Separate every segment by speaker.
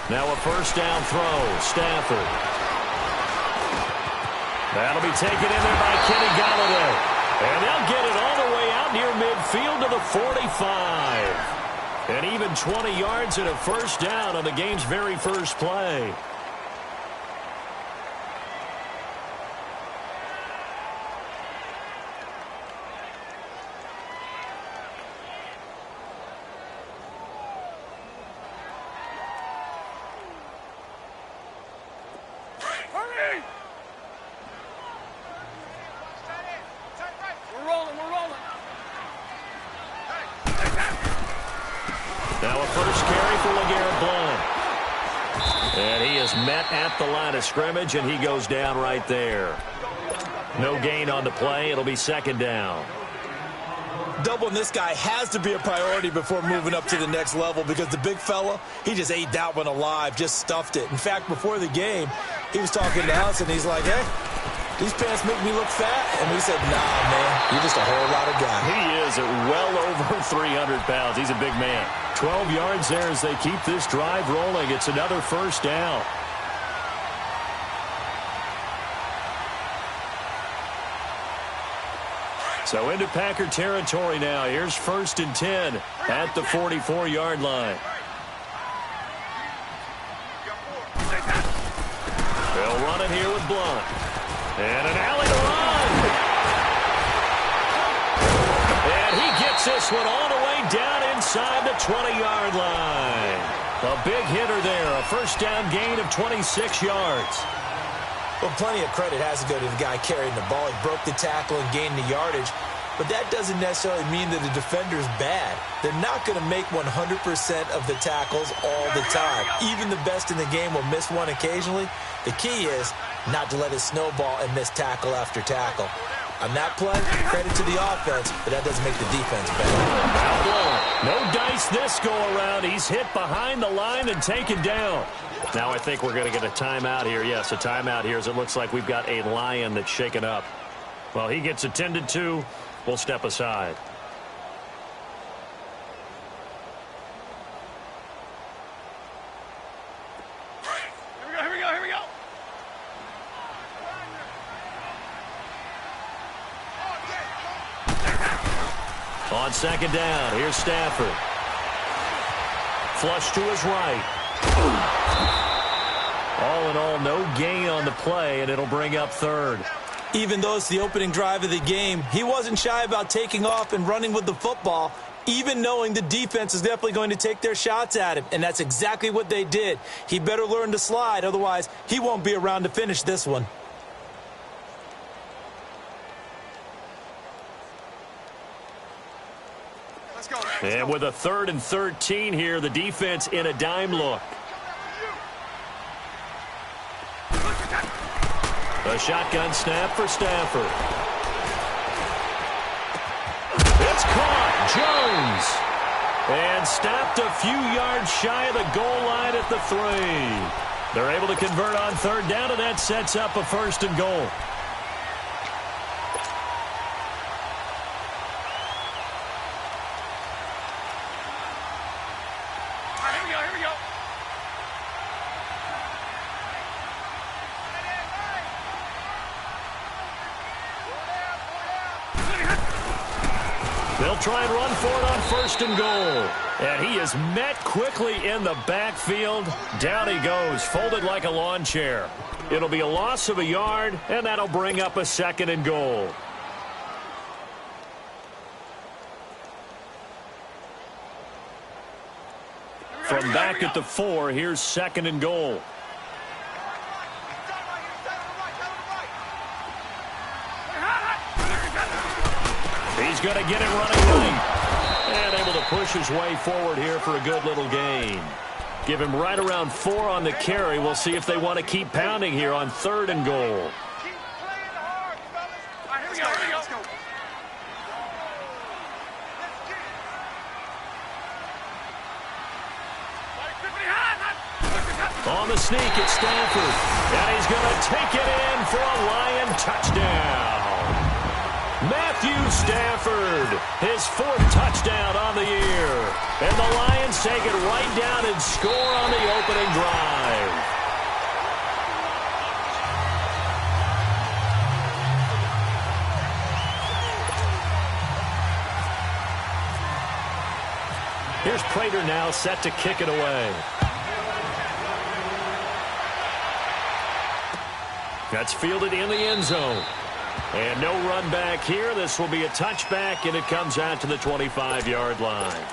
Speaker 1: Now a first down throw. Stafford. That'll be taken in there by Kenny Golladay. And they'll get it all the way out near midfield to the 45. And even 20 yards and a first down on the game's very first play. Now a first carry for LeGarrette Blount. And he is met at the line of scrimmage, and he goes down right there. No gain on the play. It'll be second down.
Speaker 2: Doubling this guy has to be a priority before moving up to the next level because the big fella, he just ate that one alive, just stuffed it. In fact, before the game, he was talking to us, and he's like, hey, these pants make me look fat. And we said, nah, man, you're just a whole lot of guy.
Speaker 1: He is at well over 300 pounds. He's a big man. 12 yards there as they keep this drive rolling. It's another first down. So into Packer territory now. Here's 1st and 10 at the 44-yard line. They'll run it here with Blount. And an alley to run. And he gets this one all the way down inside the 20-yard line. A big hitter there. A first down gain of 26 yards.
Speaker 2: Well, plenty of credit has to go to the guy carrying the ball. He broke the tackle and gained the yardage. But that doesn't necessarily mean that the defender's bad. They're not going to make 100% of the tackles all the time. Even the best in the game will miss one occasionally. The key is not to let it snowball and miss tackle after tackle. On that play, credit to the offense, but that doesn't make the defense better.
Speaker 1: No dice this go-around. He's hit behind the line and taken down. Now I think we're going to get a timeout here. Yes, a timeout here as it looks like we've got a Lion that's shaken up. Well, he gets attended to. We'll step aside.
Speaker 3: Here we go.
Speaker 1: On second down, here's Stafford. Flush to his right. All in all, no gain on the play, and it'll bring up third.
Speaker 2: Even though it's the opening drive of the game, he wasn't shy about taking off and running with the football, even knowing the defense is definitely going to take their shots at him, and that's exactly what they did. He better learn to slide, otherwise he won't be around to finish this one.
Speaker 1: And with a 3rd and 13 here, the defense in a dime look. A shotgun snap for Stafford. It's caught. Jones. And stopped a few yards shy of the goal line at the 3. They're able to convert on 3rd down, and that sets up a 1st and goal. They'll try and run for it on 1st and goal. And he is met quickly in the backfield. Down he goes, folded like a lawn chair. It'll be a loss of a yard, and that'll bring up a 2nd and goal. From back at the 4, here's 2nd and goal. He's going to get it running right. And able to push his way forward here for a good little gain. Give him right around 4 on the carry. We'll see if they want to keep pounding here on 3rd and goal. On the sneak, it's Stafford. And he's going to take it in for a Lion touchdown. Matthew Stafford, his 4th touchdown on the year. And the Lions take it right down and score on the opening drive. Here's Prater now set to kick it away. That's fielded in the end zone. And no run back here. This will be a touchback, and it comes out to the 25-yard line.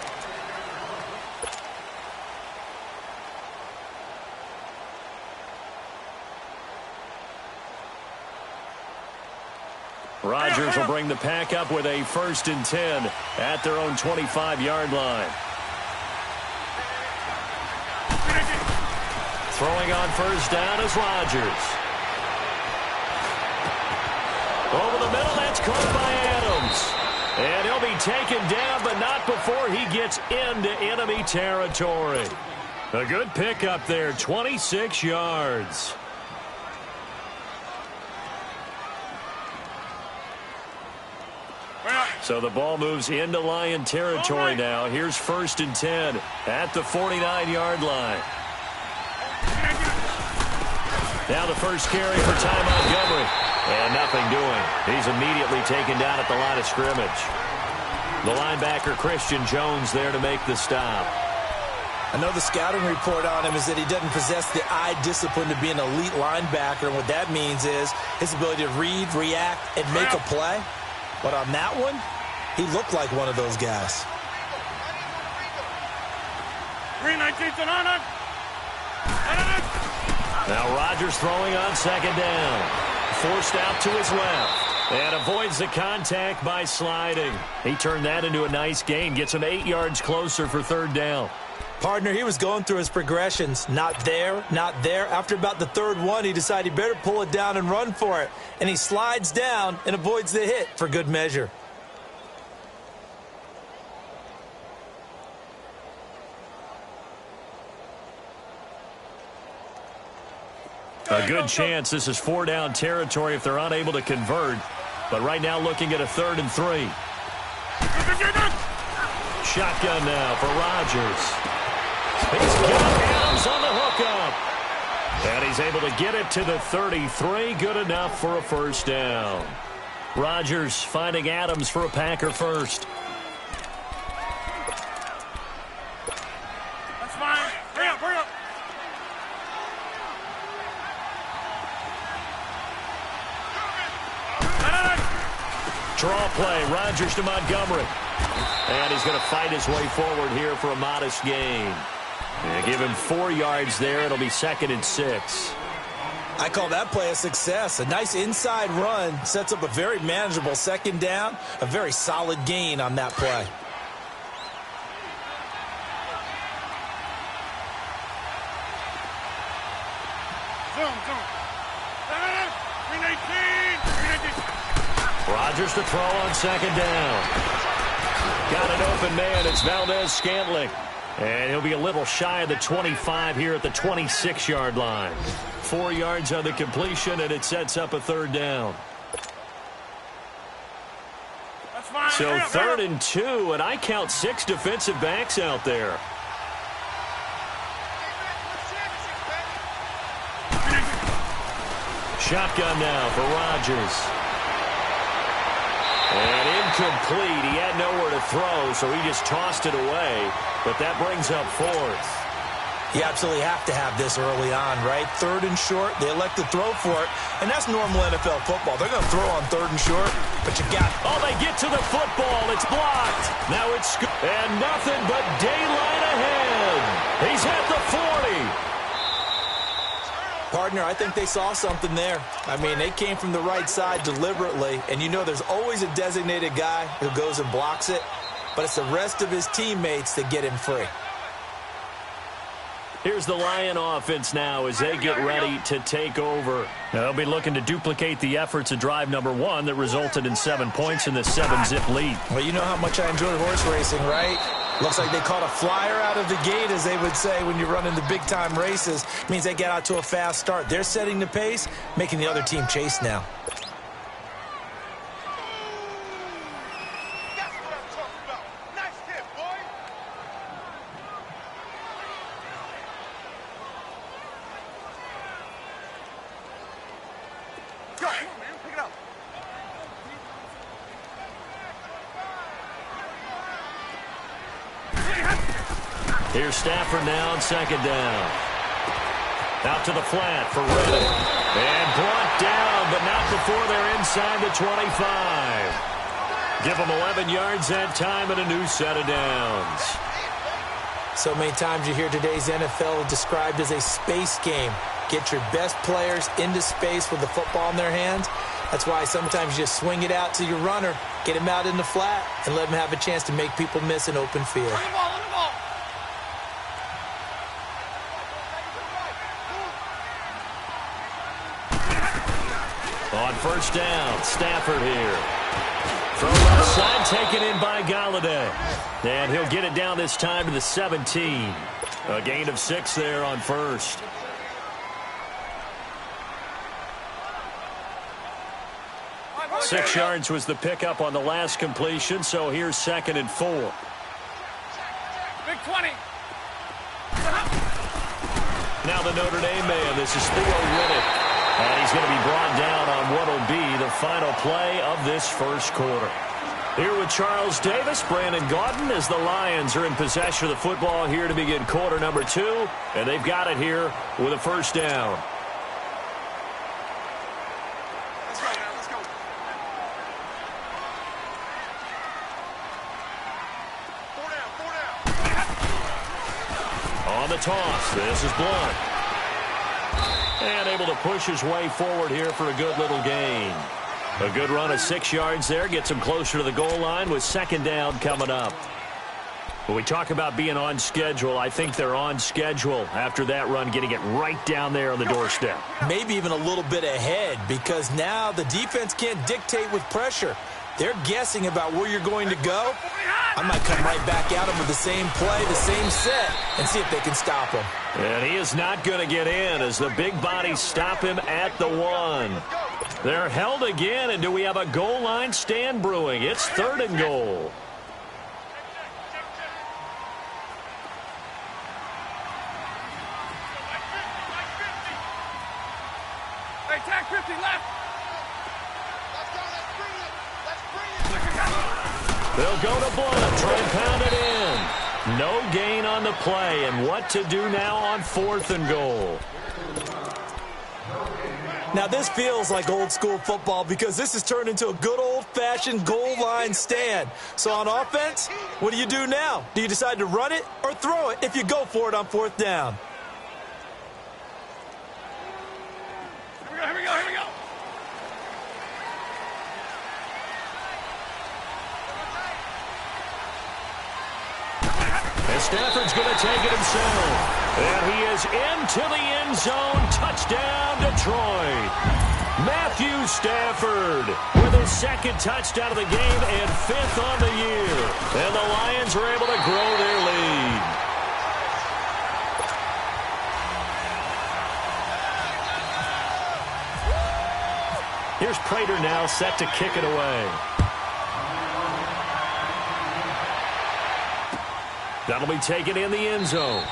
Speaker 1: Rodgers will bring the pack up with a 1st and 10 at their own 25-yard line. Throwing on 1st down is Rodgers. Over the middle, that's caught by Adams. And he'll be taken down, but not before he gets into enemy territory. A good pickup there, 26 yards. So the ball moves into Lion territory now. Here's 1st and 10 at the 49-yard line. Now the first carry for Ty Montgomery. And nothing doing. He's immediately taken down at the line of scrimmage. The linebacker, Christian Jones, there to make the stop.
Speaker 2: I know the scouting report on him is that he doesn't possess the eye discipline to be an elite linebacker. And what that means is his ability to read, react, and make a play. But on that one, he looked like one of those guys.
Speaker 3: 3-19 on it.
Speaker 1: Now Rodgers throwing on 2nd down. Forced out to his left. And avoids the contact by sliding. He turned that into a nice gain. Gets him 8 yards closer for 3rd down.
Speaker 2: Partner, he was going through his progressions. Not there, not there. After about the 3rd one, he decided he better pull it down and run for it. And he slides down and avoids the hit for good measure.
Speaker 1: A good chance this is 4-down territory if they're unable to convert. But right now looking at a 3rd and 3. Shotgun now for Rodgers. He's got Adams on the hookup. And he's able to get it to the 33. Good enough for a 1st down. Rodgers finding Adams for a Packer first.
Speaker 3: That's fine. Hurry up, hurry up.
Speaker 1: Draw play, Rodgers to Montgomery. And he's going to fight his way forward here for a modest gain. And give him 4 yards there. It'll be 2nd and 6.
Speaker 2: I call that play a success. A nice inside run sets up a very manageable 2nd down. A very solid gain on that play.
Speaker 3: Zoom. 3-19.
Speaker 1: Rodgers to throw on 2nd down. Got an open man. It's Valdez-Scantling. And he'll be a little shy of the 25 here at the 26-yard line. 4 yards on the completion, and it sets up a 3rd down.
Speaker 3: That's fine.
Speaker 1: So 3rd and 2, and I count 6 defensive backs out there. Shotgun now for Rodgers. And incomplete. He had nowhere to throw, so he just tossed it away. But that brings up 4th.
Speaker 2: You absolutely have to have this early on, right? 3rd and short, they elect to throw for it. And that's normal NFL football. They're going to throw on 3rd and short, but you got it.
Speaker 1: Oh, they get to the football. It's blocked. Now it's and nothing but daylight ahead. He's at the 40.
Speaker 2: Partner, I think they saw something there. I mean, they came from the right side deliberately, and you know there's always a designated guy who goes and blocks it, but it's the rest of his teammates that get him free.
Speaker 1: Here's the Lion offense now as they get ready to take over. Now they'll be looking to duplicate the efforts of drive number 1 that resulted in 7 points in the 7-zip lead.
Speaker 2: Well, you know how much I enjoy horse racing, right? Looks like they caught a flyer out of the gate, as they would say when you're running the big-time races. Means they get out to a fast start. They're setting the pace, making the other team chase now.
Speaker 3: That's what I'm talking about. Nice hit, boy.
Speaker 1: Here's Stafford now on second down. Out to the flat for Reddick. And brought down, but not before they're inside the 25. Give them 11 yards that time and a new set of downs.
Speaker 2: So many times you hear today's NFL described as a space game. Get your best players into space with the football in their hands. That's why sometimes you just swing it out to your runner, get him out in the flat, and let him have a chance to make people miss an open field.
Speaker 3: On the ball, on the ball.
Speaker 1: On first down, Stafford here. Throw left side, taken in by Galladay. And he'll get it down this time to the 17. A gain of 6 there on first. Six yards was the pickup on the last completion, so here's 2nd and 4.
Speaker 3: Big 20.
Speaker 1: Now the Notre Dame man, this is Theo Riddick. And he's going to be brought down on what will be the final play of this first quarter. Here with Charles Davis, Brandon Gaudin, as the Lions are in possession of the football here to begin quarter number 2. And they've got it here with a first down.
Speaker 3: Let's go, man. Let's go. Four down.
Speaker 1: On the toss, this is Blunt. And able to push his way forward here for a good little gain. A good run of 6 yards there. Gets him closer to the goal line with second down coming up. When we talk about being on schedule, I think they're on schedule after that run, getting it right down there on the doorstep.
Speaker 2: Maybe even a little bit ahead, because now the defense can't dictate with pressure. They're guessing about where you're going to go. I might come right back at them with the same play, the same set, and see if they can stop him.
Speaker 1: And he is not going to get in as the big bodies stop him at the 1. They're held again, and do we have a goal line stand brewing? It's 3rd and goal.
Speaker 3: Hey, tag 50 left.
Speaker 1: They'll go to Blunt, try and pound it in. No gain on the play, and what to do now on 4th and goal.
Speaker 2: Now, this feels like old-school football because this has turned into a good old-fashioned goal line stand. So on offense, what do you do now? Do you decide to run it or throw it if you go for it on 4th down?
Speaker 3: Here we go.
Speaker 1: And Stafford's going to take it himself. And he is into the end zone. Touchdown, Detroit. Matthew Stafford with his 2nd touchdown of the game and 5th on the year. And the Lions are able to grow their lead. Here's Prater now set to kick it away. That'll be taken in the end zone.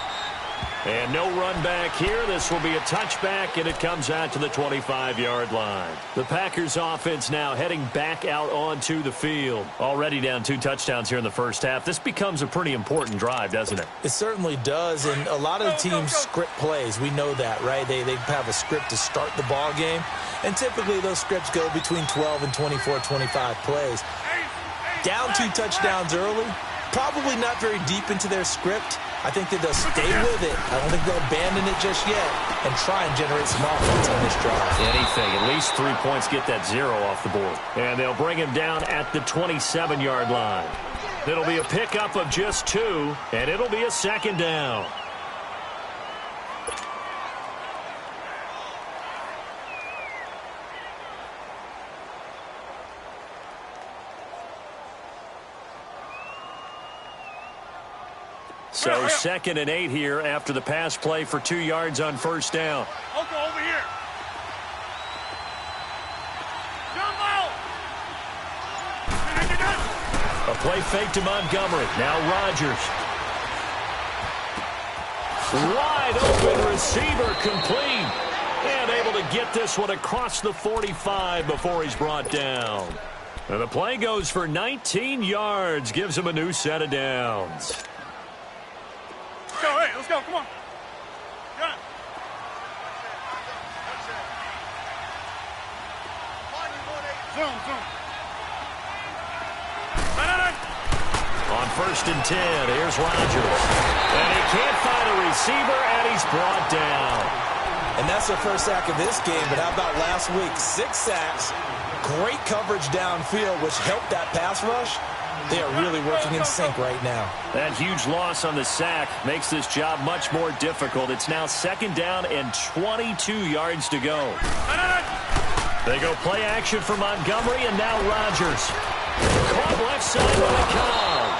Speaker 1: And no run back here. This will be a touchback, and it comes out to the 25-yard line. The Packers offense now heading back out onto the field. Already down 2 touchdowns here in the first half. This becomes a pretty important drive, doesn't it?
Speaker 2: It certainly does, and a lot of the teams script plays. We know that, right? They have a script to start the ball game, and typically those scripts go between 12 and 24, 25 plays. Down 2 touchdowns early, probably not very deep into their script. I think that they'll stay with it. I don't think they'll abandon it just yet and try and generate some offense on this drive.
Speaker 1: Anything. At least 3 points, get that 0 off the board. And they'll bring him down at the 27-yard line. It'll be a pickup of just 2, and it'll be a 2nd down. So 2nd and 8 here after the pass play for 2 yards on first down.
Speaker 3: Oko, over here. Jumbo!
Speaker 1: A play fake to Montgomery. Now Rodgers. Wide open receiver complete. And able to get this one across the 45 before he's brought down. And the play goes for 19 yards. Gives him a new set of downs.
Speaker 3: Let's go. Hey, let's go. Come on. Got it. Zoom.
Speaker 1: On 1st and 10, here's Rodgers. And he can't find a receiver, and he's brought down.
Speaker 2: And that's their first sack of this game, but how about last week? 6 sacks, great coverage downfield, which helped that pass rush. They are really working in sync right now.
Speaker 1: That huge loss on the sack makes this job much more difficult. It's now 2nd down and 22 yards to go. They go play action for Montgomery, and now Rodgers. Caught left side by the count.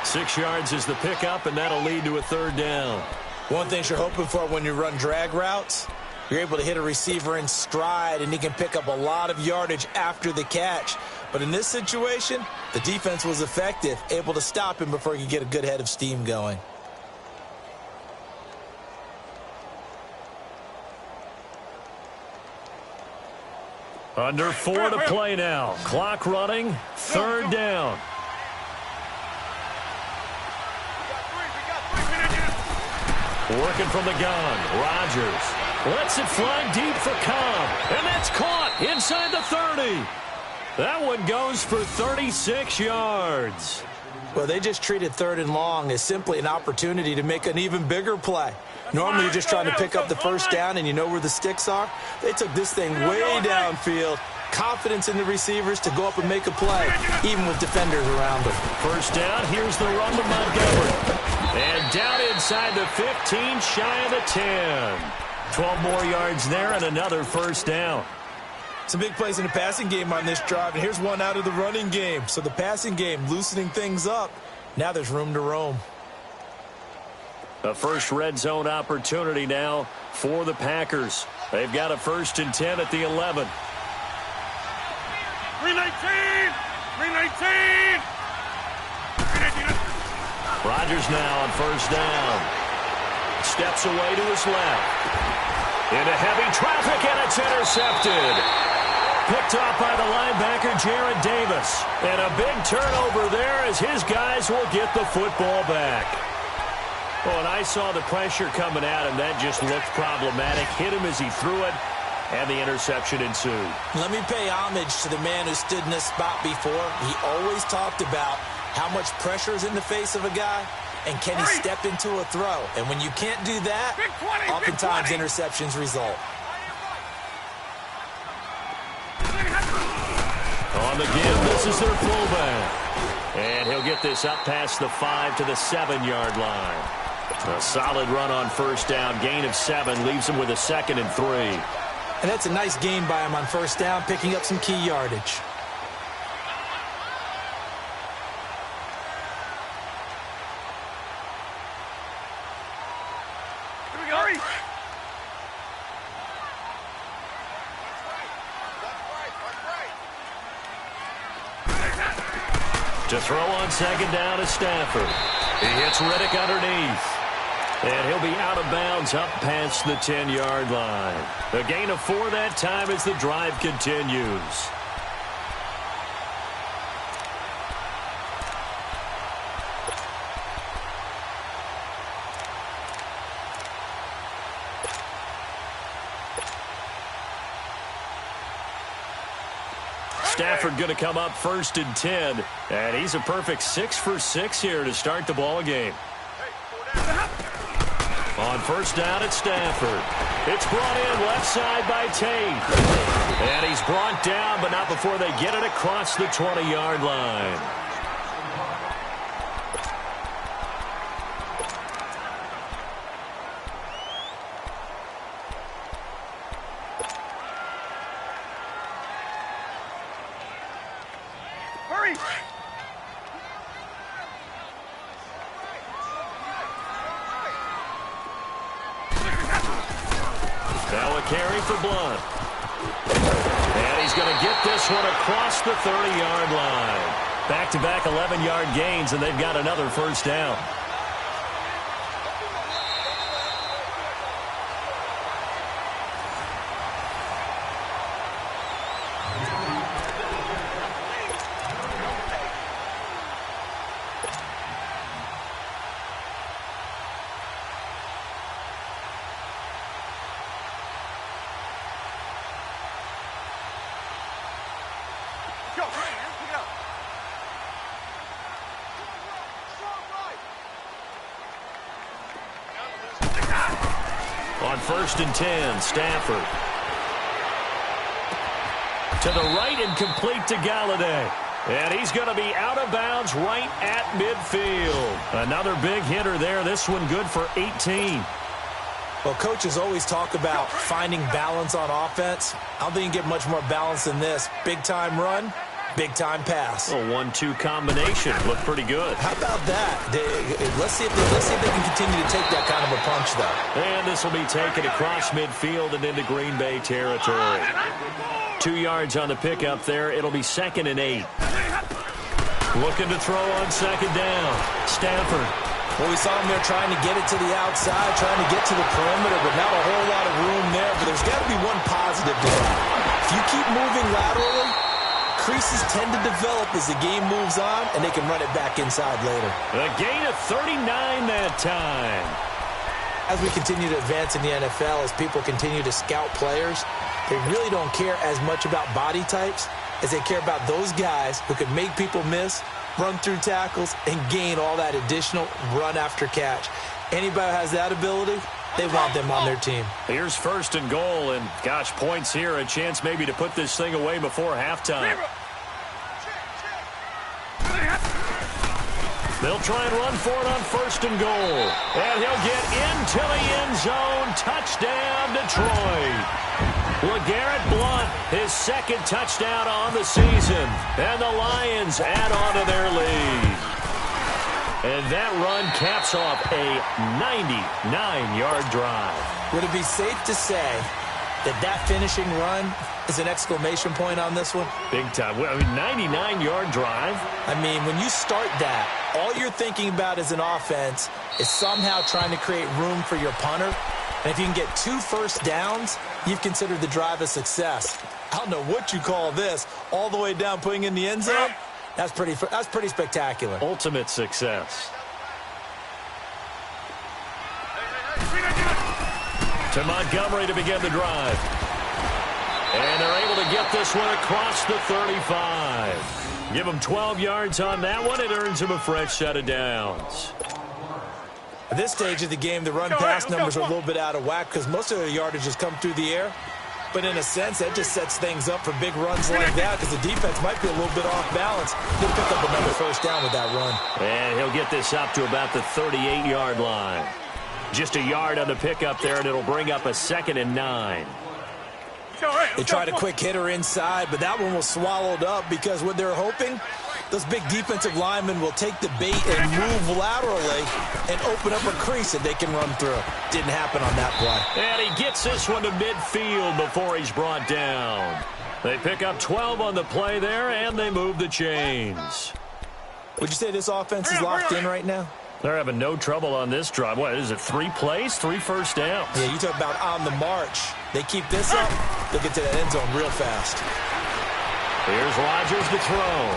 Speaker 1: 6 yards is the pickup, and that'll lead to a 3rd down.
Speaker 2: One thing you're hoping for when you run drag routes, you're able to hit a receiver in stride, and he can pick up a lot of yardage after the catch. But in this situation, the defense was effective, able to stop him before he could get a good head of steam going.
Speaker 1: Under 4 to play now. Clock running. 3rd down. Working from the gun. Rodgers lets it fly deep for Cobb. And that's caught inside the 30. That one goes for 36 yards.
Speaker 2: Well, they just treated 3rd and long as simply an opportunity to make an even bigger play. Normally, you're just trying to pick up the 1st down and you know where the sticks are. They took this thing way downfield. Confidence in the receivers to go up and make a play, even with defenders around them.
Speaker 1: 1st down, here's the run to Montgomery. And down inside the 15, shy of the 10. 12 more yards there and another 1st down.
Speaker 2: Some big plays in the passing game on this drive, and here's one out of the running game. So the passing game loosening things up. Now there's room to roam.
Speaker 1: A first red zone opportunity now for the Packers. They've got a 1st and 10 at the 11.
Speaker 3: 319!
Speaker 1: Rodgers now on 1st down. Steps away to his left. Into heavy traffic, and it's intercepted. Picked off by the linebacker, Jared Davis. And a big turnover there as his guys will get the football back. Oh, and I saw the pressure coming at him. That just looked problematic. Hit him as he threw it, and the interception ensued.
Speaker 2: Let me pay homage to the man who stood in this spot before. He always talked about how much pressure is in the face of a guy, and can he step into a throw. And when you can't do that, oftentimes interceptions result.
Speaker 1: On the give, this is their fullback. And he'll get this up past the 5 to the 7-yard line. A solid run on 1st down. Gain of 7 leaves him with a 2nd and 3.
Speaker 2: And that's a nice gain by him on 1st down, picking up some key yardage.
Speaker 3: Here we go. Hurry.
Speaker 1: To throw on 2nd down is Stafford. He hits Riddick underneath. And he'll be out of bounds up past the 10-yard line. A gain of 4 that time as the drive continues. Stafford going to come up 1st and 10. And he's a perfect 6 for 6 here to start the ball game. On 1st down at Stafford. It's brought in left side by Tate. And he's brought down, but not before they get it across the 20-yard line.
Speaker 3: Hurry.
Speaker 1: Now a carry for Blunt. And he's going to get this one across the 30-yard line. Back-to-back 11-yard gains, and they've got another 1st down. On 1st and 10, Stafford. To the right and complete to Galladay. And he's going to be out of bounds right at midfield. Another big hitter there. This one good for 18.
Speaker 2: Well, coaches always talk about finding balance on offense. I don't think you can get much more balance than this. Big-time run, big-time pass.
Speaker 1: A 1-2 combination. Looked pretty good.
Speaker 2: How about that? Let's see if they can continue to take that kind of a punch, though.
Speaker 1: And this will be taken across midfield and into Green Bay territory. 2 yards on the pickup there. It'll be 2nd and 8. Looking to throw on 2nd down. Stafford.
Speaker 2: Well, we saw him there trying to get it to the outside, trying to get to the perimeter, but not a whole lot of room there. But there's got to be one positive to that. If you keep moving laterally, creases tend to develop as the game moves on, and they can run it back inside later.
Speaker 1: A gain of 39 that time.
Speaker 2: As we continue to advance in the NFL, as people continue to scout players, they really don't care as much about body types as they care about those guys who can make people miss, run through tackles, and gain all that additional run after catch. Anybody who has that ability, they want them on their team.
Speaker 1: Here's 1st and goal, and gosh, points here. A chance maybe to put this thing away before halftime. They'll try and run for it on 1st and goal. And he'll get into the end zone. Touchdown, Detroit. LeGarrette Blount, his 2nd touchdown on the season. And the Lions add on to their lead. And that run caps off a 99-yard drive.
Speaker 2: Would it be safe to say that finishing run is an exclamation point on this one?
Speaker 1: Big time. I mean, 99-yard drive.
Speaker 2: I mean, when you start that, all you're thinking about as an offense is somehow trying to create room for your punter. And if you can get 2 first downs, you've considered the drive a success. I don't know what you call this. All the way down, putting in the end zone. That's pretty spectacular.
Speaker 1: Ultimate success. To Montgomery to begin the drive. And they're able to get this one across the 35. Give him 12 yards on that one. It earns him a fresh set of downs.
Speaker 2: At this stage of the game, the run-pass numbers are a little bit out of whack because most of their yardage has come through the air. But in a sense, that just sets things up for big runs like that because the defense might be a little bit off balance. He'll pick up another first down with that run.
Speaker 1: And he'll get this up to about the 38-yard line. Just a yard on the pickup there, and it'll bring up a 2nd and 9.
Speaker 2: They tried a quick hitter inside, but that one was swallowed up because what they're hoping, those big defensive linemen will take the bait and move laterally and open up a crease that they can run through. Didn't happen on that play.
Speaker 1: And he gets this one to midfield before he's brought down. They pick up 12 on the play there, and they move the chains.
Speaker 2: Would you say this offense is locked in right now?
Speaker 1: They're having no trouble on this drive. What is it, 3 plays, 3 first downs?
Speaker 2: Yeah, you talk about on the march. They keep this up, they'll get to that end zone real fast.
Speaker 1: Here's Rodgers to throw.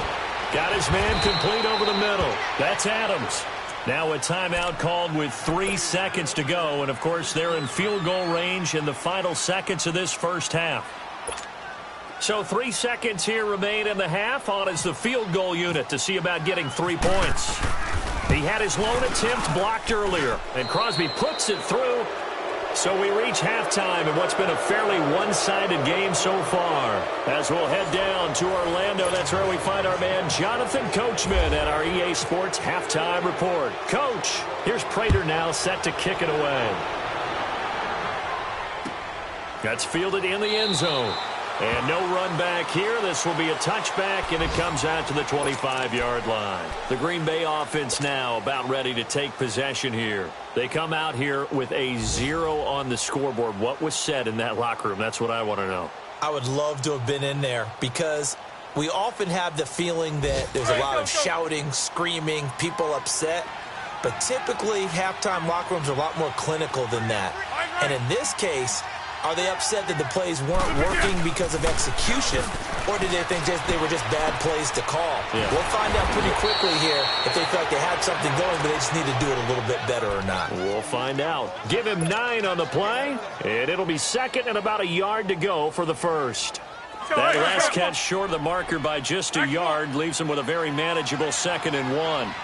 Speaker 1: Got his man complete over the middle. That's Adams. Now a timeout called with 3 seconds to go. And, of course, they're in field goal range in the final seconds of this first half. So 3 seconds here remain in the half. On is the field goal unit to see about getting 3 points. He had his lone attempt blocked earlier, and Crosby puts it through. So we reach halftime in what's been a fairly one-sided game so far. As we'll head down to Orlando, that's where we find our man Jonathan Coachman at our EA Sports Halftime Report. Coach, here's Prater now set to kick it away. That's fielded in the end zone. And no run back here. This will be a touchback, and it comes out to the 25-yard line. The Green Bay offense now about ready to take possession here. They come out here with a 0 on the scoreboard. What was said in that locker room? That's what I want to know.
Speaker 2: I would love to have been in there because we often have the feeling that there's a lot of shouting, screaming, people upset. But typically, halftime locker rooms are a lot more clinical than that. And in this case, are they upset that the plays weren't working because of execution, or did they think they were just bad plays to call?
Speaker 1: Yeah.
Speaker 2: We'll find out pretty quickly here if they feel like they had something going, but they just need to do it a little bit better or not.
Speaker 1: We'll find out. Give him 9 on the play, and it'll be 2nd and about a yard to go for the first. That last catch short of the marker by just a yard leaves him with a very manageable 2nd and 1.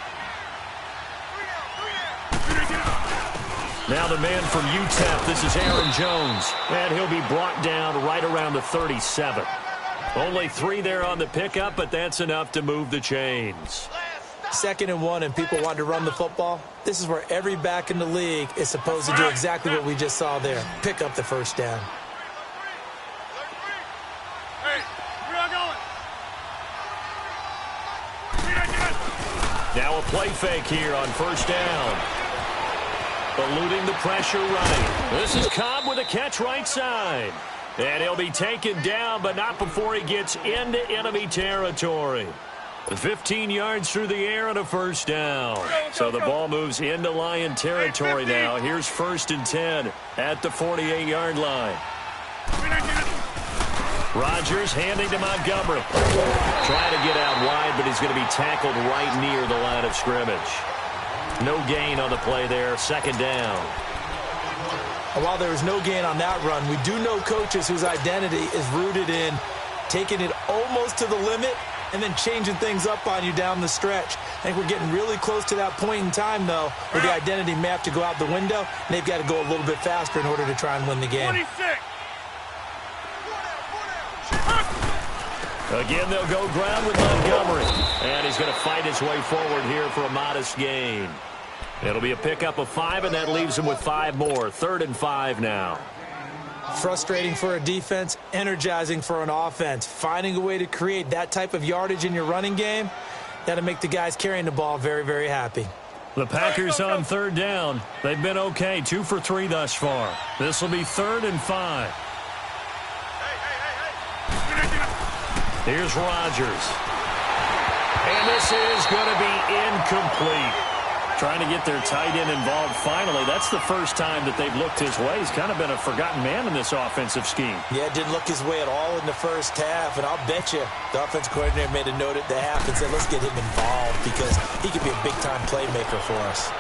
Speaker 1: Now the man from UTEP, this is Aaron Jones, and he'll be brought down right around the 37. Only 3 there on the pickup, but that's enough to move the chains.
Speaker 2: 2nd and 1, and people want to run the football. This is where every back in the league is supposed to do exactly what we just saw there. Pick up the first down.
Speaker 3: Hey, where are going?
Speaker 1: Now a play fake here on first down. Eluding the pressure right. This is Cobb with a catch right side. And he'll be taken down, but not before he gets into enemy territory. 15 yards through the air and a first down. So the ball moves into Lion territory now. Here's 1st and 10 at the 48-yard line. Rodgers handing to Montgomery. Trying to get out wide, but he's going to be tackled right near the line of scrimmage. No gain on the play there. 2nd down.
Speaker 2: And while there was no gain on that run, we do know coaches whose identity is rooted in taking it almost to the limit and then changing things up on you down the stretch. I think we're getting really close to that point in time, though, where the identity may have to go out the window, and they've got to go a little bit faster in order to try and win the game.
Speaker 3: 26.
Speaker 1: Again, they'll go ground with Montgomery. And he's going to fight his way forward here for a modest gain. It'll be a pickup of 5, and that leaves him with 5 more. 3rd and 5 now.
Speaker 2: Frustrating for a defense, energizing for an offense. Finding a way to create that type of yardage in your running game, that'll make the guys carrying the ball very, very happy.
Speaker 1: The Packers on 3rd down. They've been okay, 2 for 3 thus far. This will be 3rd and 5. Here's Rodgers. And this is going to be incomplete. Trying to get their tight end involved finally. That's the first time that they've looked his way. He's kind of been a forgotten man in this offensive scheme.
Speaker 2: Yeah, it didn't look his way at all in the first half, and I'll bet you the offensive coordinator made a note at the half and said, let's get him involved because he could be a big-time playmaker for us.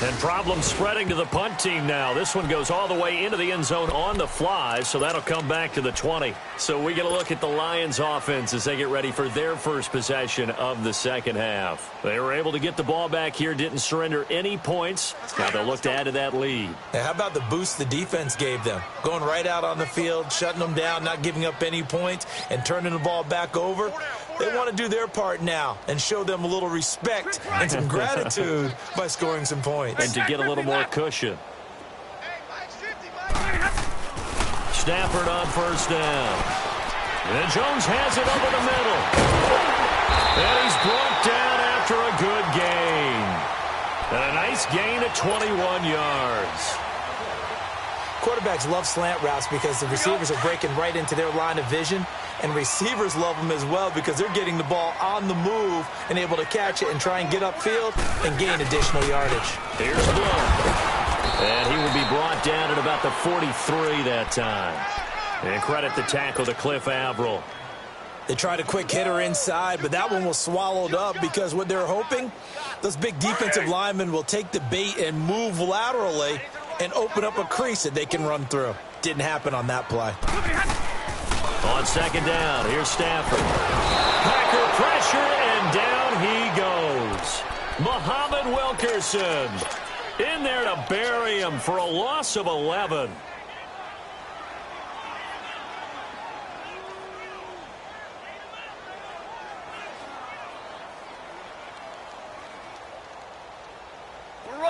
Speaker 1: And problems spreading to the punt team now. This one goes all the way into the end zone on the fly, so that'll come back to the 20. So we get a look at the Lions offense as they get ready for their first possession of the second half. They were able to get the ball back here, didn't surrender any points. Now they'll look to add to that lead.
Speaker 2: Now, how about the boost the defense gave them? Going right out on the field, shutting them down, not giving up any points, and turning the ball back over. They want to do their part now and show them a little respect and some gratitude by scoring some points.
Speaker 1: And to get a little more cushion. Stafford on first down. And Jones has it over the middle. And he's brought down after a good gain. And a nice gain at 21 yards.
Speaker 2: Quarterbacks love slant routes because the receivers are breaking right into their line of vision. And receivers love them as well because they're getting the ball on the move and able to catch it and try and get upfield and gain additional yardage.
Speaker 1: Here's Bloom. And he will be brought down at about the 43 that time. And credit the tackle to Cliff Averill.
Speaker 2: They tried a quick hitter inside, but that one was swallowed up because what they're hoping, those big defensive linemen will take the bait and move laterally and open up a crease that they can run through. Didn't happen on that play.
Speaker 1: On second down, here's Stafford. Packer pressure, and down he goes. Muhammad Wilkerson in there to bury him for a loss of 11.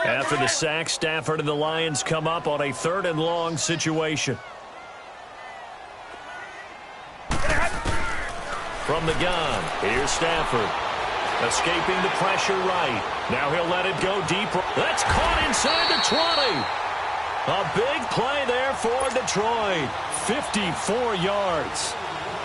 Speaker 1: After the sack, Stafford and the Lions come up on a 3rd and long situation. From the gun, here's Stafford. Escaping the pressure right. Now he'll let it go deep. That's caught inside the 20. A big play there for Detroit. 54 yards.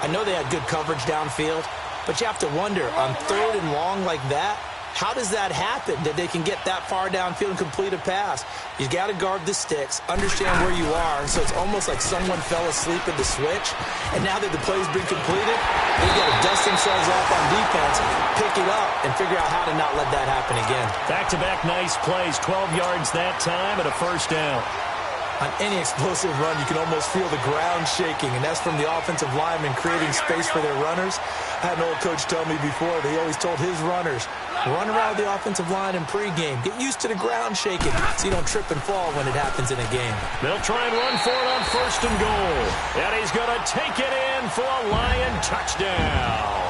Speaker 2: I know they had good coverage downfield, but you have to wonder, on 3rd and long like that, how does that happen, that they can get that far downfield and complete a pass? You've got to guard the sticks, understand where you are, so it's almost like someone fell asleep at the switch, and now that the play's been completed, they've got to dust themselves off on defense, pick it up, and figure out how to not let that happen again.
Speaker 1: Back-to-back nice plays, 12 yards that time and a first down.
Speaker 2: On any explosive run, you can almost feel the ground shaking, and that's from the offensive linemen creating space for their runners. I had an old coach tell me before, that he always told his runners, run around the offensive line in pregame. Get used to the ground shaking so you don't trip and fall when it happens in a game.
Speaker 1: They'll try and run for it on 1st and goal. And he's going to take it in for a Lion touchdown.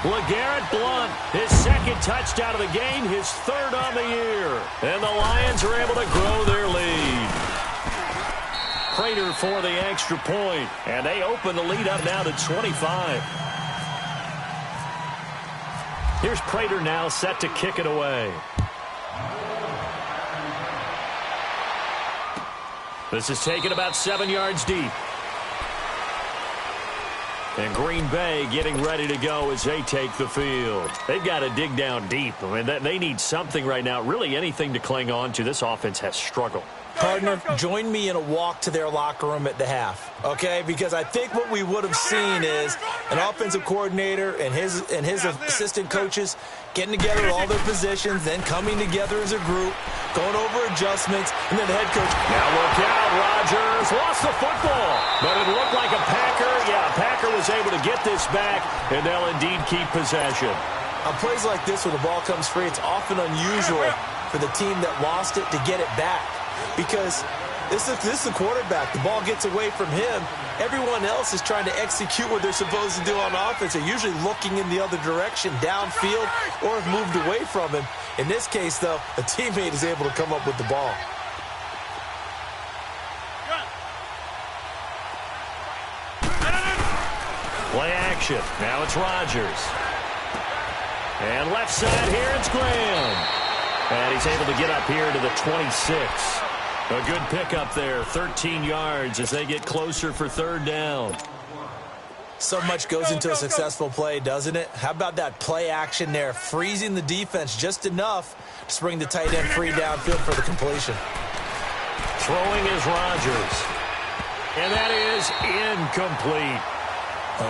Speaker 1: LeGarrette Blount, his 2nd touchdown of the game, his 3rd on the year. And the Lions are able to grow their lead. Prater for the extra point, and they open the lead up now to 25. Here's Prater now set to kick it away. This is taken about 7 yards deep. And Green Bay getting ready to go as they take the field. They've got to dig down deep. I mean, they need something right now, really anything to cling on to. This offense has struggled.
Speaker 2: Partner, join me in a walk to their locker room at the half, okay? Because I think what we would have seen is an offensive coordinator and his assistant coaches getting together all their positions, then coming together as a group, going over adjustments, and then the head coach.
Speaker 1: Now look out, Rodgers lost the football, but it looked like a Packer. Yeah, a Packer was able to get this back, and they'll indeed keep possession.
Speaker 2: On plays like this where the ball comes free, it's often unusual for the team that lost it to get it back. Because this is the quarterback. The ball gets away from him. Everyone else is trying to execute what they're supposed to do on offense. They're usually looking in the other direction, downfield, or have moved away from him. In this case, though, a teammate is able to come up with the ball.
Speaker 1: Play action. Now it's Rodgers. And left side here, it's Graham. And he's able to get up here to the 26. A good pickup there, 13 yards as they get closer for 3rd down.
Speaker 2: So much goes into a successful play, doesn't it? How about that play action there, freezing the defense just enough to bring the tight end free downfield for the completion.
Speaker 1: Throwing is Rodgers. And that is incomplete.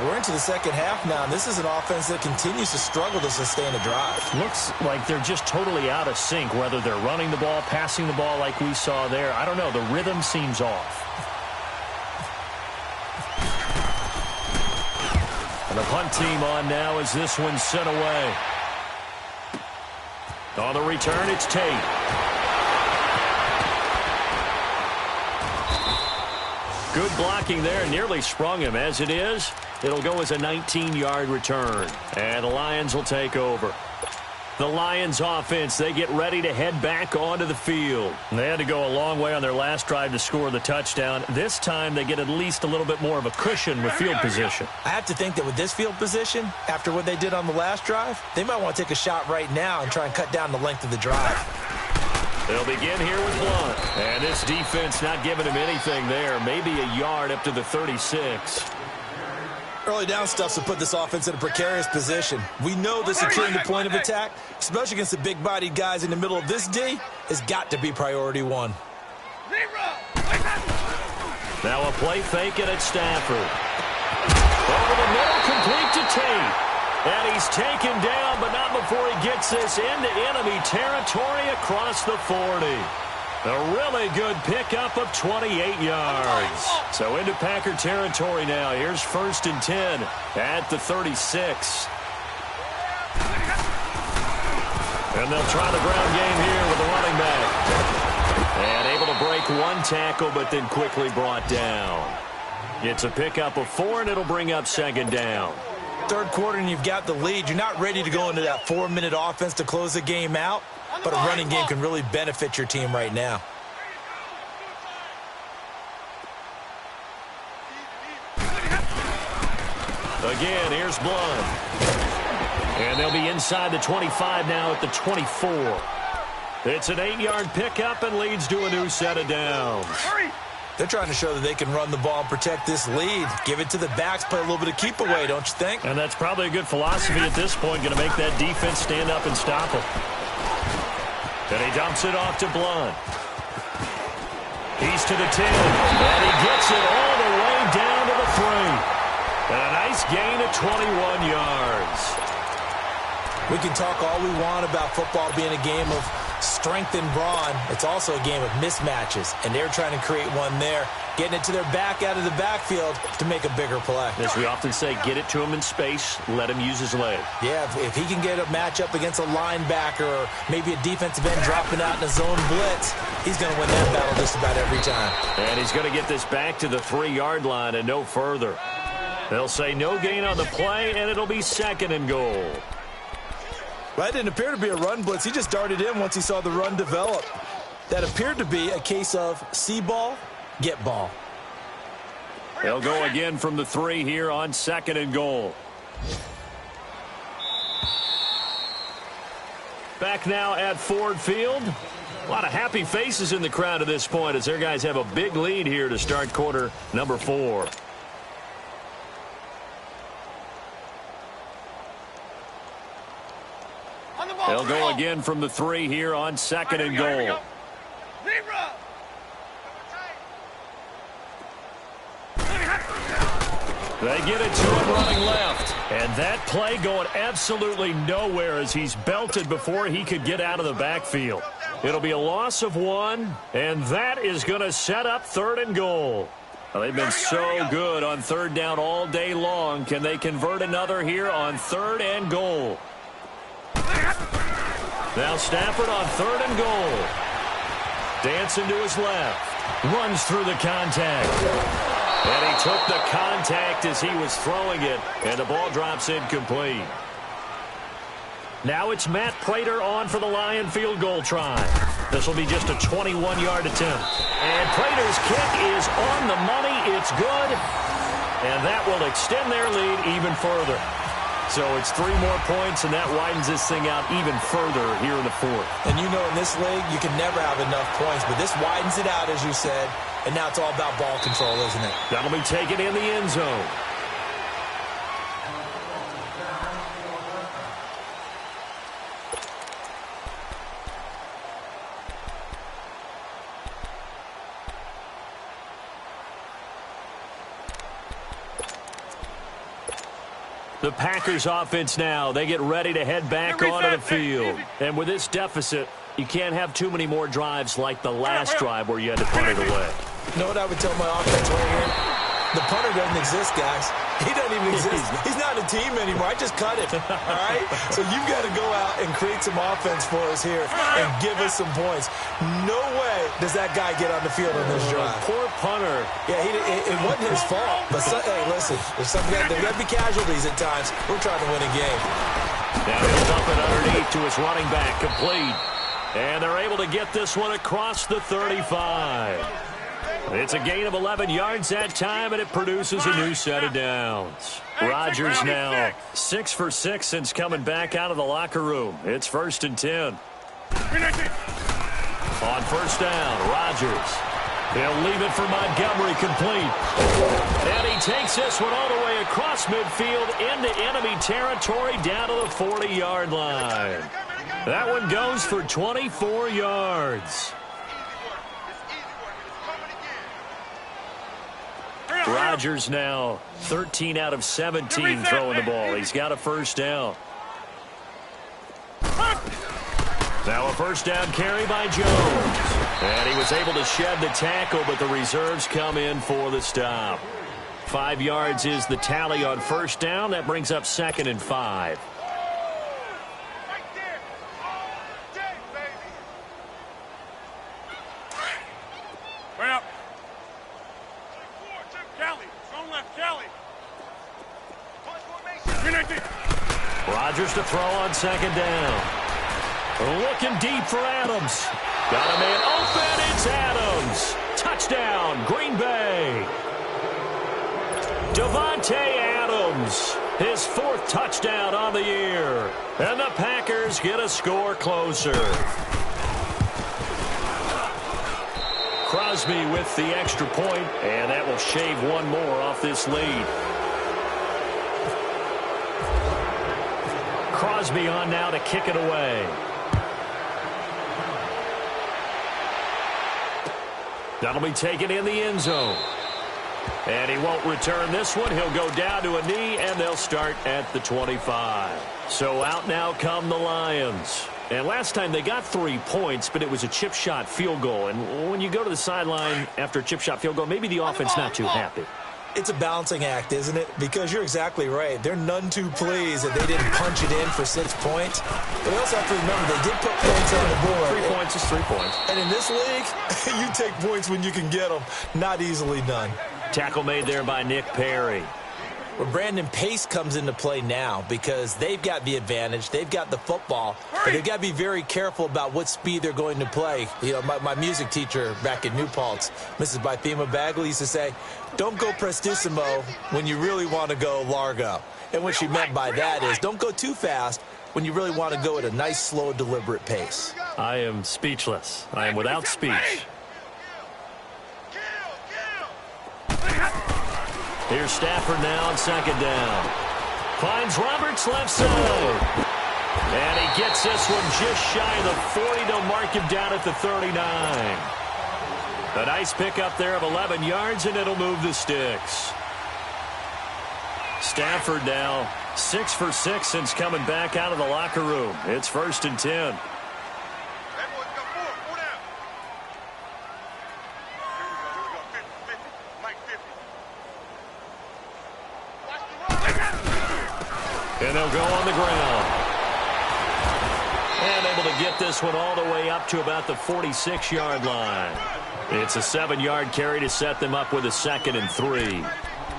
Speaker 2: We're into the 2nd half now, and this is an offense that continues to struggle to sustain a drive.
Speaker 1: Looks like they're just totally out of sync, whether they're running the ball, passing the ball like we saw there. I don't know. The rhythm seems off. And the punt team on now as this one's sent away. On the return, it's Tate. Good blocking there, nearly sprung him. As it is, it'll go as a 19-yard return. And the Lions will take over. The Lions offense, they get ready to head back onto the field. They had to go a long way on their last drive to score the touchdown. This time they get at least a little bit more of a cushion with field position.
Speaker 2: I have to think that with this field position, after what they did on the last drive, they might want to take a shot right now and try and cut down the length of the drive.
Speaker 1: They'll begin here with Blount. And this defense not giving him anything there. Maybe a yard up to the 36.
Speaker 2: Early down stuff to put this offense in a precarious position. We know that securing the point of attack, especially against the big-bodied guys in the middle of this D, has got to be priority one.
Speaker 1: Now a play fake it at Stafford. Over the middle, complete to Tate. And he's taken down, but not before he gets this into enemy territory across the 40. A really good pickup of 28 yards. So into Packer territory now. Here's 1st and 10 at the 36. And they'll try the ground game here with the running back. And able to break one tackle, but then quickly brought down. It's a pickup of 4, and it'll bring up 2nd down.
Speaker 2: 3rd quarter, and you've got the lead. You're not ready to go into that 4-minute offense to close the game out. But a running game can really benefit your team right now.
Speaker 1: Again, here's Blount. And they'll be inside the 25 now at the 24. It's an 8-yard pickup and leads to a new set of downs.
Speaker 2: They're trying to show that they can run the ball and protect this lead. Give it to the backs, play a little bit of keep away, don't you think?
Speaker 1: And that's probably a good philosophy at this point, going to make that defense stand up and stop them. And he dumps it off to Blount. He's to the 10, and he gets it all the way down to the 3. And a nice gain of 21 yards.
Speaker 2: We can talk all we want about football being a game of strength and brawn. It's also a game of mismatches, and they're trying to create one there, getting it to their back out of the backfield to make a bigger play.
Speaker 1: As we often say, get it to him in space, let him use his leg.
Speaker 2: Yeah, if he can get a matchup against a linebacker or maybe a defensive end dropping out in a zone blitz, he's going to win that battle just about every time.
Speaker 1: And he's going to get this back to the 3-yard line and no further. They'll say no gain on the play, and it'll be 2nd and goal.
Speaker 2: That didn't appear to be a run blitz. He just darted in once he saw the run develop. That appeared to be a case of see ball, get ball.
Speaker 1: They'll go again from the 3 here on 2nd and goal. Back now at Ford Field. A lot of happy faces in the crowd at this point as their guys have a big lead here to start quarter number 4. They'll go again from the 3 here on 2nd and goal. They get it to him running left. And that play going absolutely nowhere as he's belted before he could get out of the backfield. It'll be a loss of 1, and that is going to set up 3rd and goal. Well, they've been so good on 3rd down all day long. Can they convert another here on 3rd and goal? Now Stafford on 3rd and goal. Dancing to his left. Runs through the contact. And he took the contact as he was throwing it. And the ball drops incomplete. Now it's Matt Prater on for the Lion field goal try. This will be just a 21-yard attempt. And Prater's kick is on the money. It's good. And that will extend their lead even further. So it's 3 more points, and that widens this thing out even further here in the 4th.
Speaker 2: And you know in this league, you can never have enough points, but this widens it out, as you said, and now it's all about ball control, isn't it?
Speaker 1: That'll be taken in the end zone. The Packers offense now, they get ready to head back onto the field. And with this deficit, you can't have too many more drives like the last drive where you had to punt it away.
Speaker 2: You know what I would tell my offense right here? The punter doesn't exist, guys. He doesn't even exist. He's not a team anymore. I just cut him, all right? So you've got to go out and create some offense for us here and give us some points. No way does that guy get on the field on this drive.
Speaker 1: Poor punter.
Speaker 2: Yeah, it wasn't his fault. But, hey, listen, there's got to be casualties at times. We're trying to win a game.
Speaker 1: Now he'll dump it underneath to his running back, complete. And they're able to get this one across the 35. It's a gain of 11 yards that time, and it produces a new set of downs. Rodgers now 6 for 6 since coming back out of the locker room. It's 1st and 10. On 1st down, Rodgers. He'll leave it for Montgomery, complete. And he takes this one all the way across midfield into enemy territory down to the 40-yard line. That one goes for 24 yards. Rodgers now 13 out of 17 throwing the ball. He's got a 1st down. Now a 1st down carry by Jones. And he was able to shed the tackle, but the reserves come in for the stop. 5 yards is the tally on 1st down. That brings up 2nd and 5. Rodgers to throw on 2nd down. Looking deep for Adams. Got a man open. It's Adams. Touchdown, Green Bay. Devontae Adams, his 4th touchdown on the year. And the Packers get a score closer. Crosby with the extra point, and that will shave 1 more off this lead. Crosby on now to kick it away. That'll be taken in the end zone. And he won't return this one. He'll go down to a knee, and they'll start at the 25. So out now come the Lions. And last time they got 3 points, but it was a chip shot field goal. And when you go to the sideline after a chip shot field goal, maybe the offense not too happy.
Speaker 2: It's a balancing act, isn't it? Because you're exactly right. They're none too pleased that they didn't punch it in for 6 points. But you also have to remember they did put points on the board.
Speaker 1: 3 points is 3 points.
Speaker 2: And in this league, you take points when you can get them. Not easily done.
Speaker 1: Tackle made there by Nick Perry.
Speaker 2: Well, Brandon, pace comes into play now because they've got the advantage. They've got the football. But they've got to be very careful about what speed they're going to play. You know, my music teacher back in New Paltz, Mrs. Bythema Bagley, used to say, don't go prestissimo when you really want to go largo. And what she meant by that is don't go too fast when you really want to go at a nice, slow, deliberate pace.
Speaker 1: I am speechless. I am without speech. Here's Stafford now on second down. Finds Roberts left side. And he gets this one just shy of the 40. They'll mark him down at the 39. A nice pickup there of 11 yards, and it'll move the sticks. Stafford now 6 for 6 since coming back out of the locker room. It's 1st and 10. And they'll go on the ground. And able to get this one all the way up to about the 46-yard line. It's a 7-yard carry to set them up with a 2nd and 3.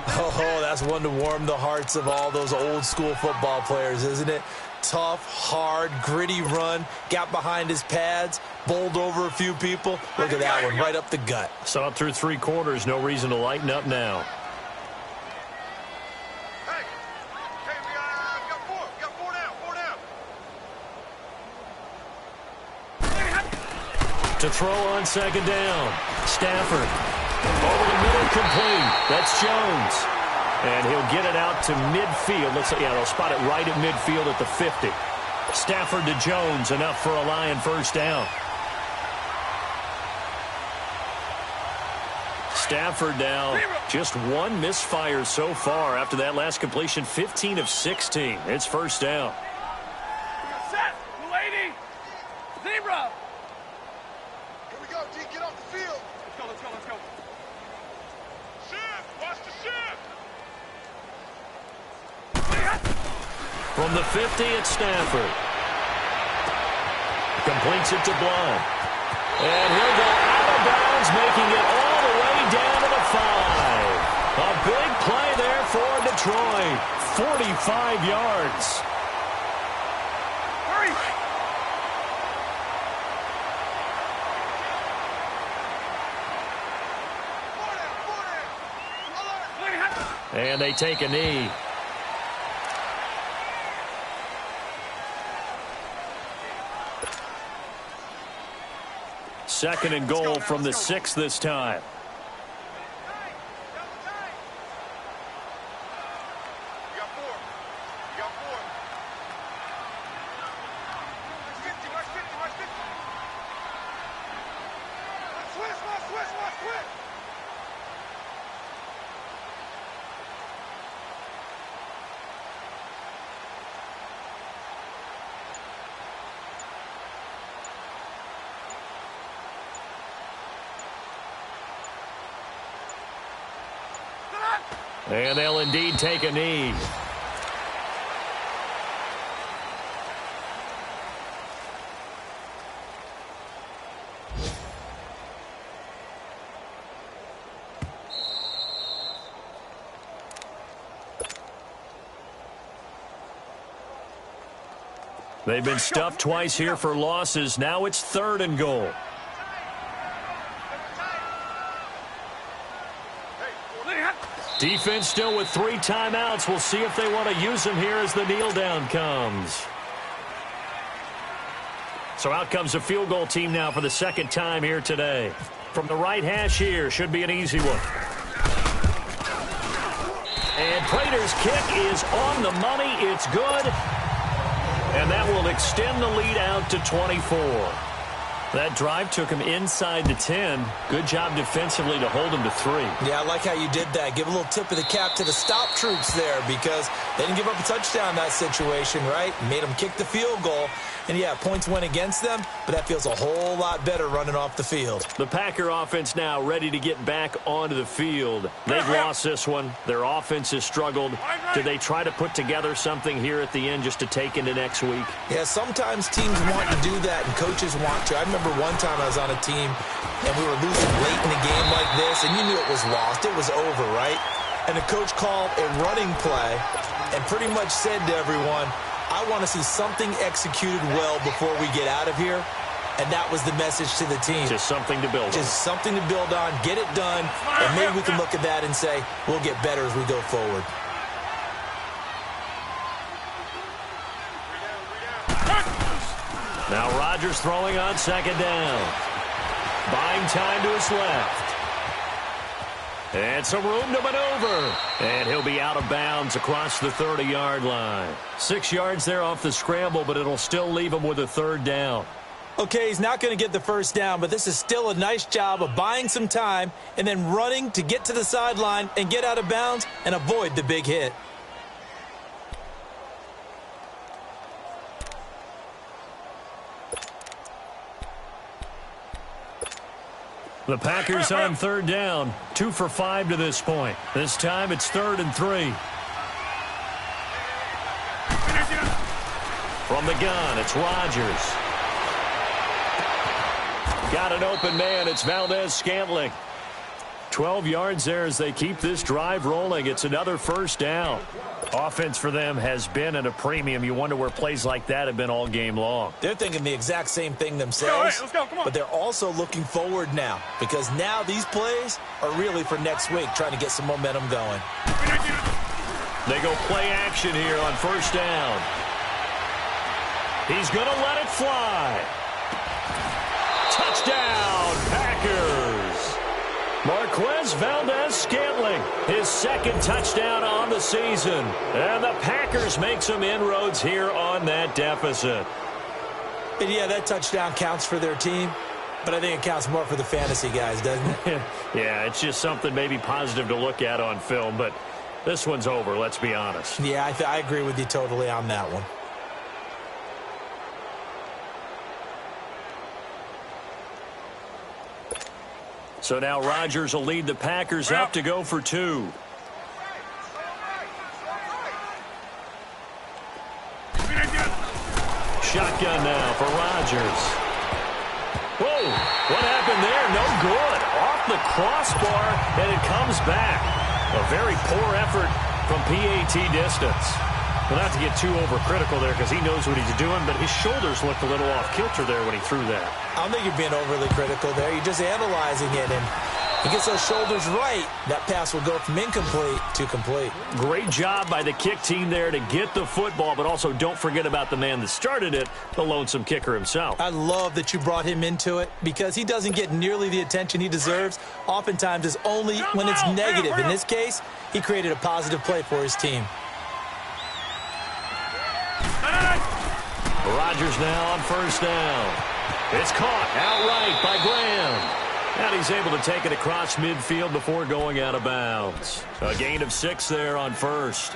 Speaker 2: Oh, that's one to warm the hearts of all those old-school football players, isn't it? Tough, hard, gritty run. Got behind his pads, bowled over a few people. Look at that one, right up the gut.
Speaker 1: Saw it through 3 quarters. No reason to lighten up now. To throw on second down. Stafford. Over the middle, complete. That's Jones. And he'll get it out to midfield. Looks like, yeah, they'll spot it right at midfield at the 50. Stafford to Jones, enough for a Lion first down. Stafford now just 1 misfire so far after that last completion. 15 of 16. It's first down.
Speaker 3: Set, 280. Zebra.
Speaker 4: Get off the field.
Speaker 3: Let's go.
Speaker 4: Shift. Watch the shift.
Speaker 1: From the 50, it's Stafford. Completes it to Blount. And he'll go out of bounds, making it all the way down to the 5. A big play there for Detroit. 45 yards.
Speaker 3: Hurry.
Speaker 1: And they take a knee. Second and goal from the 6 this time. And they'll indeed take a knee. They've been stuffed twice here for losses. Now it's 3rd and goal. Defense still with 3 timeouts. We'll see if they want to use them here as the kneel down comes. So out comes the field goal team now for the 2nd time here today. From the right hash here, should be an easy one. And Prater's kick is on the money. It's good. And that will extend the lead out to 24. That drive took him inside the 10. Good job defensively to hold him to 3.
Speaker 2: Yeah, I like how you did that. Give a little tip of the cap to the stop troops there because they didn't give up a touchdown in that situation, right? Made them kick the field goal. And, yeah, points went against them, but that feels a whole lot better running off the field.
Speaker 1: The Packer offense now ready to get back onto the field. They've lost this one. Their offense has struggled. Do they try to put together something here at the end just to take into next week?
Speaker 2: Yeah, sometimes teams want to do that and coaches want to. I remember one time I was on a team and we were losing late in the game like this, and you knew it was lost. It was over, right? And the coach called a running play and pretty much said to everyone, I want to see something executed well before we get out of here. And that was the message to the team.
Speaker 1: Just something to build on.
Speaker 2: Just something to build on, get it done, and maybe we can look at that and say, we'll get better as we go forward.
Speaker 1: Now Rodgers throwing on second down. Buying time to his left. And some room to maneuver. And he'll be out of bounds across the 30-yard line. 6 yards there off the scramble, but it'll still leave him with a third down.
Speaker 2: Okay, he's not going to get the first down, but this is still a nice job of buying some time and then running to get to the sideline and get out of bounds and avoid the big hit.
Speaker 1: The Packers on third down. 2 for 5 to this point. This time it's 3rd and 3. From the gun, it's Rodgers. Got an open man. It's Valdez-Scantling. 12 yards there as they keep this drive rolling. It's another first down. Offense for them has been at a premium. You wonder where plays like that have been all game long.
Speaker 2: They're thinking the exact same thing themselves,
Speaker 3: let's go, come on.
Speaker 2: But they're also looking forward now because now these plays are really for next week, trying to get some momentum going.
Speaker 1: They go play action here on first down. He's going to let it fly. Touchdown, Packers. Marquez Valdez-Scantling, his second touchdown on the season. And the Packers make some inroads here on that deficit.
Speaker 2: And yeah, that touchdown counts for their team, but I think it counts more for the fantasy guys, doesn't it?
Speaker 1: Yeah, it's just something maybe positive to look at on film, but this one's over, let's be honest.
Speaker 2: Yeah, I agree with you totally on that one.
Speaker 1: So now Rodgers will lead the Packers up to go for 2. Shotgun now for Rodgers. Whoa, what happened there? No good. Off the crossbar, and it comes back. A very poor effort from PAT distance. Well, not to get too overcritical there because he knows what he's doing, but his shoulders looked a little off kilter there when he threw that.
Speaker 2: I don't think you're being overly critical there. You're just analyzing it, and he gets those shoulders right. That pass will go from incomplete to complete.
Speaker 1: Great job by the kick team there to get the football, but also don't forget about the man that started it, the lonesome kicker himself.
Speaker 2: I love that you brought him into it because he doesn't get nearly the attention he deserves. Oftentimes it's only when it's negative. In this case, he created a positive play for his team.
Speaker 1: Rodgers now on first down. It's caught outright by Graham. And he's able to take it across midfield before going out of bounds. A gain of 6 there on first.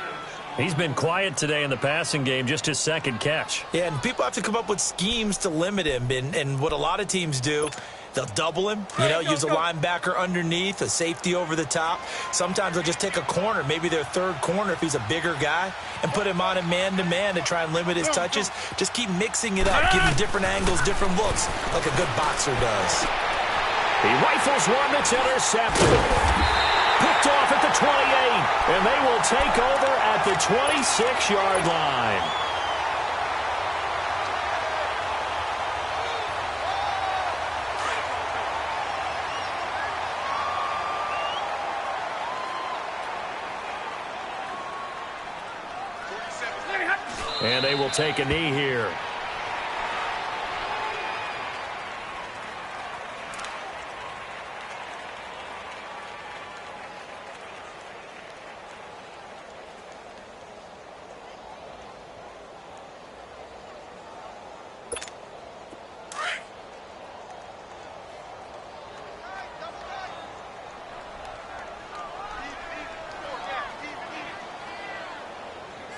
Speaker 1: He's been quiet today in the passing game, just his second catch.
Speaker 2: Yeah, and people have to come up with schemes to limit him. And what a lot of teams do, they'll double him, use a linebacker underneath, a safety over the top. Sometimes they'll just take a corner, maybe their third corner if he's a bigger guy, and put him on a man-to-man to try and limit his touches. Just keep mixing it up, give him different angles, different looks, like a good boxer does.
Speaker 1: He rifles one that's intercepted. Picked off at the 28, and they will take over at the 26-yard line. And they will take a knee here.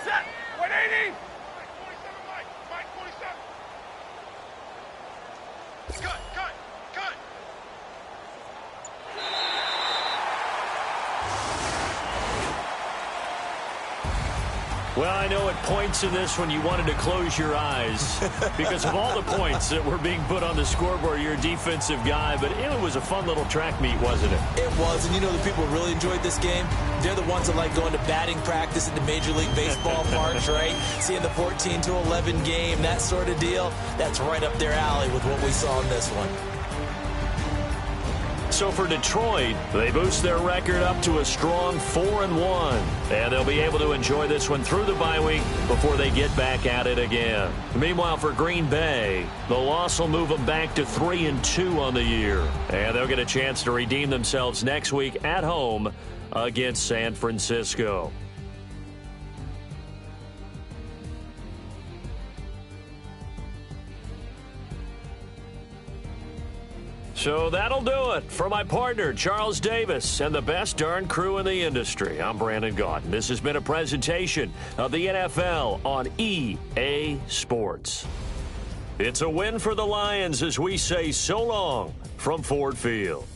Speaker 3: Set. 180.
Speaker 4: Cut, cut, cut.
Speaker 1: Well, I know at points in this one you wanted to close your eyes because of all the points that were being put on the scoreboard. You're a defensive guy, but it was a fun little track meet, wasn't it?
Speaker 2: It was, and you know the people who really enjoyed this game? They're the ones that like going to batting practice at the Major League Baseball parks, right? Seeing the 14-11 game, that sort of deal. That's right up their alley with what we saw in this one.
Speaker 1: So for Detroit, they boost their record up to a strong 4-1. And they'll be able to enjoy this one through the bye week before they get back at it again. Meanwhile, for Green Bay, the loss will move them back to 3-2 on the year. And they'll get a chance to redeem themselves next week at home against San Francisco. So that'll do it for my partner, Charles Davis, and the best darn crew in the industry. I'm Brandon Gaudin. This has been a presentation of the NFL on EA Sports. It's a win for the Lions as we say so long from Ford Field.